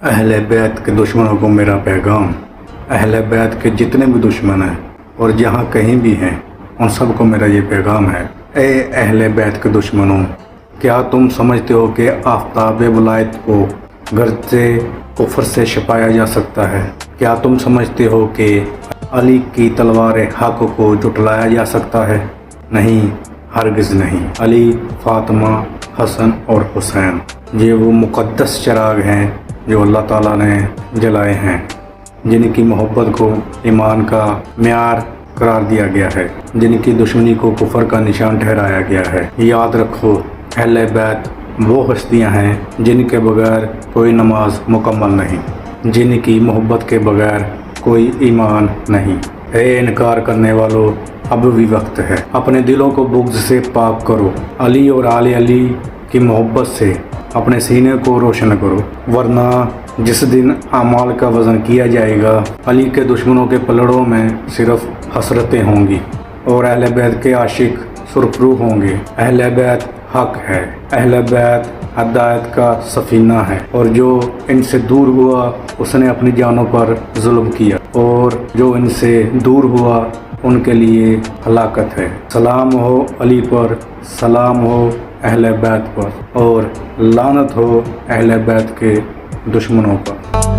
अहले बैत के दुश्मनों को मेरा पैगाम। अहले बैत के जितने भी दुश्मन हैं और जहाँ कहीं भी हैं उन सबको मेरा ये पैगाम है। ए अहले बैत के दुश्मनों, क्या तुम समझते हो कि आफ्ताब वलायत को गर्द से कुफर से छिपाया जा सकता है? क्या तुम समझते हो कि अली की तलवार हक को जुटलाया जा सकता है? नहीं, हरगिज़ नहीं। अली, फातिमा, हसन और हुसैन ये वो मुक़द्दस चिराग हैं जो अल्लाह ताला ने जलाए हैं, जिनकी मोहब्बत को ईमान का म्यार करार दिया गया है, जिनकी दुश्मनी को कुफर का निशान ठहराया गया है। याद रखो, अहले बैत वो हस्तियाँ हैं जिनके बगैर कोई नमाज मुकम्मल नहीं, जिनकी मोहब्बत के बगैर कोई ईमान नहीं। ए इनकार करने वालों, अब भी वक्त है, अपने दिलों को बुग़्ज़ से पाक करो। अली और आले अली की मोहब्बत से अपने सीने को रोशन करो, वरना जिस दिन आमाल का वज़न किया जाएगा अली के दुश्मनों के पलड़ों में सिर्फ हसरतें होंगी और अहले बैत के आशिक सुरखरू होंगे। अहले बैत हक है, अहले बैत हिदायत का सफीना है, और जो इनसे दूर हुआ उसने अपनी जानों पर जुल्म किया, और जो इनसे दूर हुआ उनके लिए हलाकत है। सलाम हो अली पर, सलाम हो अहले बैत पर, और लानत हो अहले बैत के दुश्मनों पर।